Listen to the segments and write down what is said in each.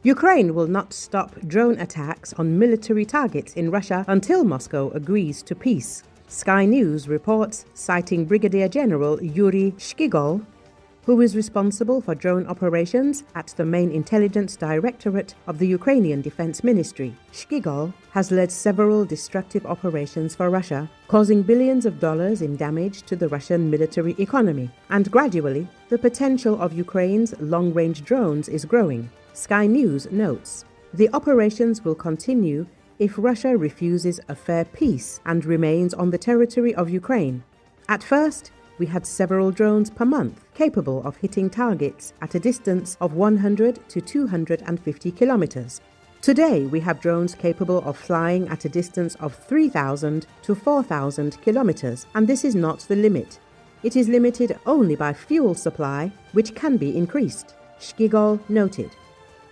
Ukraine will not stop drone attacks on military targets in Russia until Moscow agrees to peace. Sky News reports, citing Brigadier General Yuriy Shchigol, who is responsible for drone operations at the Main Intelligence Directorate of the Ukrainian Defense Ministry. Shchigol has led several destructive operations for Russia, causing billions of dollars in damage to the Russian military economy. And gradually, the potential of Ukraine's long-range drones is growing. Sky News notes, the operations will continue if Russia refuses a fair peace and remains on the territory of Ukraine. At first, we had several drones per month capable of hitting targets at a distance of 100 to 250 kilometers. Today, we have drones capable of flying at a distance of 3,000 to 4,000 kilometers, and this is not the limit. It is limited only by fuel supply, which can be increased, Shchigol noted.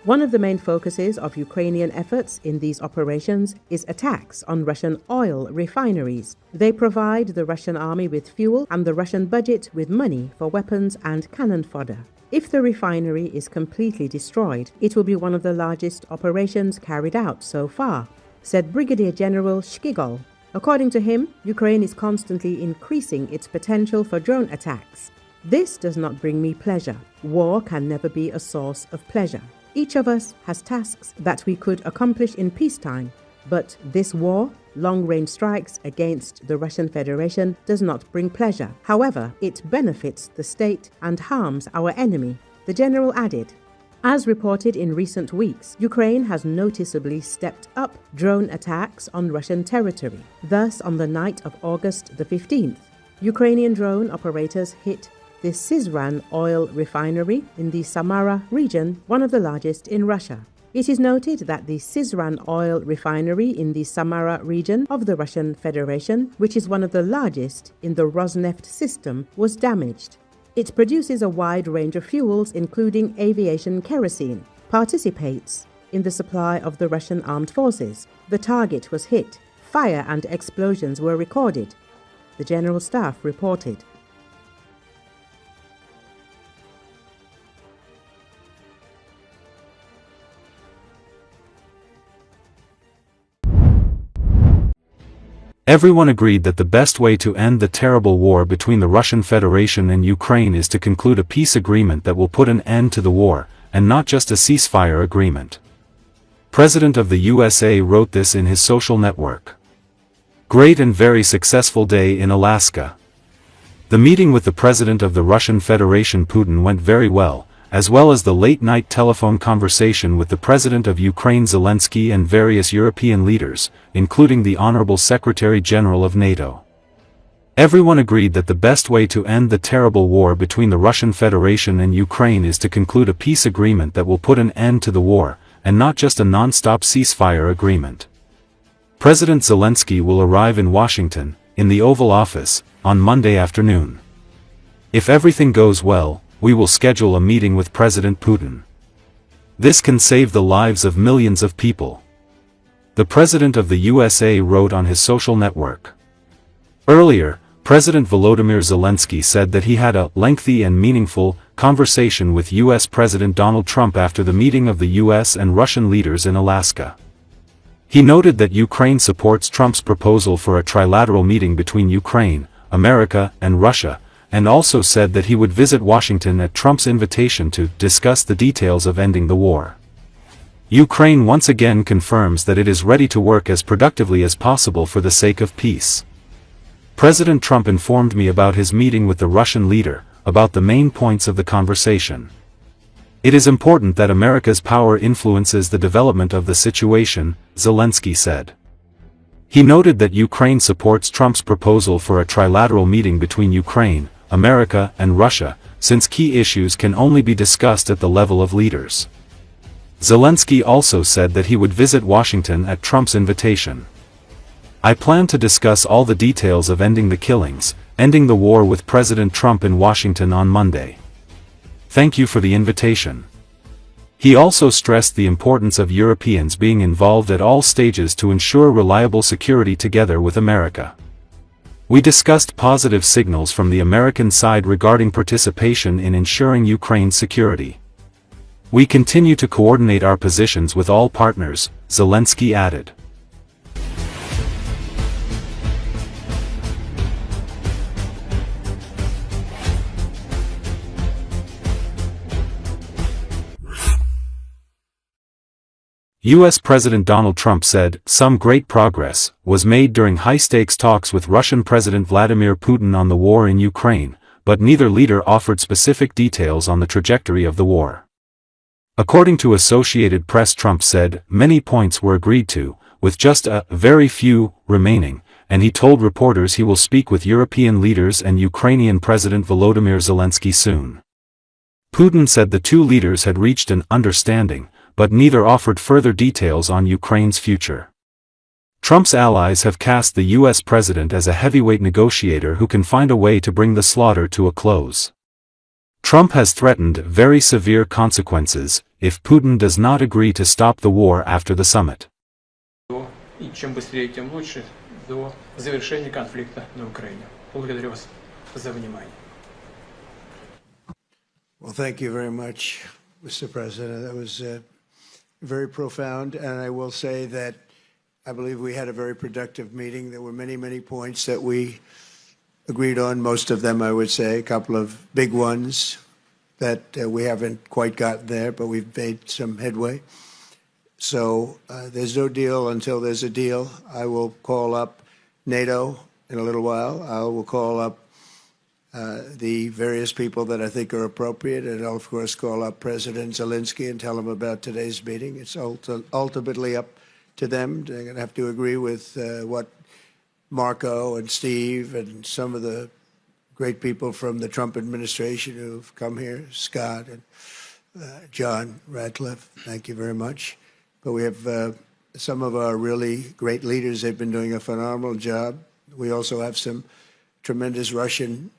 One of the main focuses of Ukrainian efforts in these operations is attacks on Russian oil refineries. They provide the Russian army with fuel and the Russian budget with money for weapons and cannon fodder. If the refinery is completely destroyed, it will be one of the largest operations carried out so far, said Brigadier General Shchigol. According to him, Ukraine is constantly increasing its potential for drone attacks. This does not bring me pleasure. War can never be a source of pleasure. Each of us has tasks that we could accomplish in peacetime, but this war, long-range strikes against the Russian Federation, does not bring pleasure. However, it benefits the state and harms our enemy, the general added. As reported in recent weeks, Ukraine has noticeably stepped up drone attacks on Russian territory. Thus, on the night of August the 15th, Ukrainian drone operators hit the Syzran oil refinery in the Samara region, one of the largest in Russia. It is noted that the Syzran oil refinery in the Samara region of the Russian Federation, which is one of the largest in the Rosneft system, was damaged. It produces a wide range of fuels, including aviation kerosene, participates in the supply of the Russian armed forces. The target was hit. Fire and explosions were recorded, the General Staff reported. Everyone agreed that the best way to end the terrible war between the Russian Federation and Ukraine is to conclude a peace agreement that will put an end to the war, and not just a ceasefire agreement. President of the USA wrote this in his social network. Great and very successful day in Alaska. The meeting with the President of the Russian Federation Putin went very well as the late-night telephone conversation with the President of Ukraine Zelenski and various European leaders, including the Honorable Secretary General of NATO. Everyone agreed that the best way to end the terrible war between the Russian Federation and Ukraine is to conclude a peace agreement that will put an end to the war, and not just a non-stop ceasefire agreement. President Zelensky will arrive in Washington, in the Oval Office, on Monday afternoon. If everything goes well, we will schedule a meeting with President Putin. This can save the lives of millions of people. The President of the USA wrote on his social network. Earlier, President Volodymyr Zelensky said that he had a lengthy and meaningful conversation with U.S. President Donald Trump after the meeting of the U.S. and Russian leaders in Alaska. He noted that Ukraine supports Trump's proposal for a trilateral meeting between Ukraine, America, and Russia, and also said that he would visit Washington at Trump's invitation to discuss the details of ending the war. Ukraine once again confirms that it is ready to work as productively as possible for the sake of peace. President Trump informed me about his meeting with the Russian leader, about the main points of the conversation. It is important that America's power influences the development of the situation, Zelensky said. He noted that Ukraine supports Trump's proposal for a trilateral meeting between Ukraine, America, and Russia, since key issues can only be discussed at the level of leaders. Zelensky also said that he would visit Washington at Trump's invitation. I plan to discuss all the details of ending the killings, ending the war with President Trump in Washington on Monday. Thank you for the invitation. He also stressed the importance of Europeans being involved at all stages to ensure reliable security together with America. We discussed positive signals from the American side regarding participation in ensuring Ukraine's security. We continue to coordinate our positions with all partners, Zelensky added. U.S. President Donald Trump said some great progress was made during high-stakes talks with Russian President Vladimir Putin on the war in Ukraine, but neither leader offered specific details on the trajectory of the war. According to Associated Press, Trump said many points were agreed to, with just a very few remaining, and he told reporters he will speak with European leaders and Ukrainian President Volodymyr Zelensky soon. Putin said the two leaders had reached an understanding, but neither offered further details on Ukraine's future. Trump's allies have cast the U.S. president as a heavyweight negotiator who can find a way to bring the slaughter to a close. Trump has threatened very severe consequences if Putin does not agree to stop the war after the summit. Well, thank you very much, Mr. President. That was very profound, and I will say that I believe we had a very productive meeting. There were many, many points that we agreed on, most of them, I would say, a couple of big ones that we haven't quite gotten there, but we've made some headway. So there's no deal until there's a deal. I will call up NATO in a little while. I will call up the various people that I think are appropriate, and I'll, of course, call up President Zelensky and tell him about today's meeting. It's ultimately up to them. They're going to have to agree with what Marco and Steve and some of the great people from the Trump administration who've come here, Scott and John Ratcliffe, thank you very much. But we have some of our really great leaders. They've been doing a phenomenal job. We also have some tremendous Russian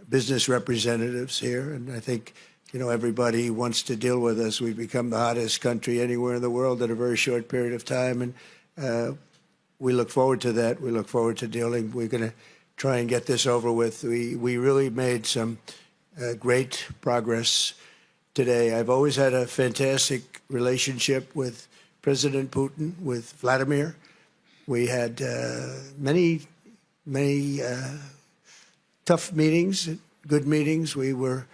business representatives here, and I think, you know, everybody wants to deal with us. We've become the hottest country anywhere in the world in a very short period of time, and we look forward to that. We look forward to dealing. We're going to try and get this over with. We really made some great progress today. I've always had a fantastic relationship with President Putin, with Vladimir. We had many tough meetings, good meetings. We were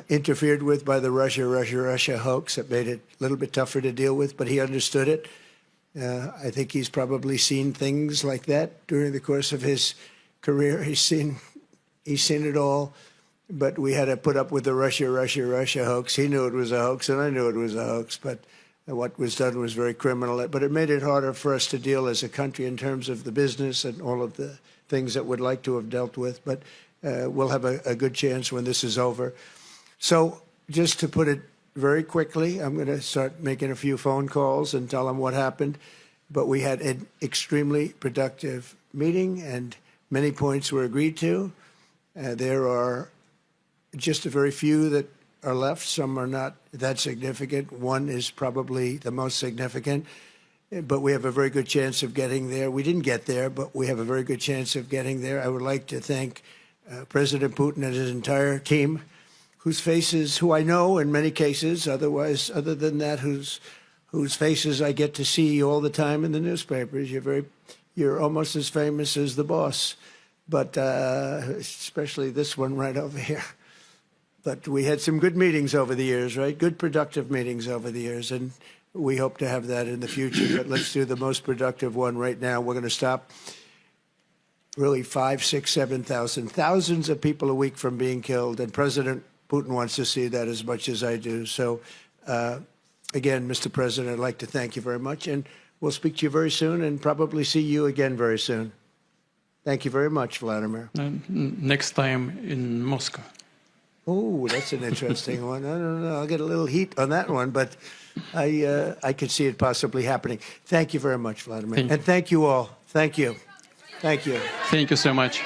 interfered with by the Russia hoax. That made it a little bit tougher to deal with, but he understood it. I think he's probably seen things like that during the course of his career. He's seen it all, but we had to put up with the Russia hoax. He knew it was a hoax, and I knew it was a hoax, but what was done was very criminal. But it made it harder for us to deal as a country in terms of the business and all of the things that we'd like to have dealt with, but we'll have a good chance when this is over. So just to put it very quickly, I'm going to start making a few phone calls and tell them what happened, but we had an extremely productive meeting and many points were agreed to. There are just a very few that are left. Some are not that significant. One is probably the most significant, but we have a very good chance of getting there. We didn't get there, but we have a very good chance of getting there. I would like to thank President Putin and his entire team, whose faces, who I know in many cases, other than that, whose faces I get to see all the time in the newspapers. You're almost as famous as the boss, but especially this one right over here. But we had some good meetings over the years, right? Good, productive meetings over the years, and we hope to have that in the future, but let's do the most productive one right now. We're going to stop really 5, 6, 7,000, thousands of people a week from being killed, and President Putin wants to see that as much as I do. So, again, Mr. President, I'd like to thank you very much, and we'll speak to you very soon and probably see you again very soon. Thank you very much, Vladimir. Next time in Moscow. Oh, that's an interesting one. I don't know. I'll get a little heat on that one, but I could see it possibly happening. Thank you very much, Vladimir. And thank you all. Thank you. Thank you. Thank you so much.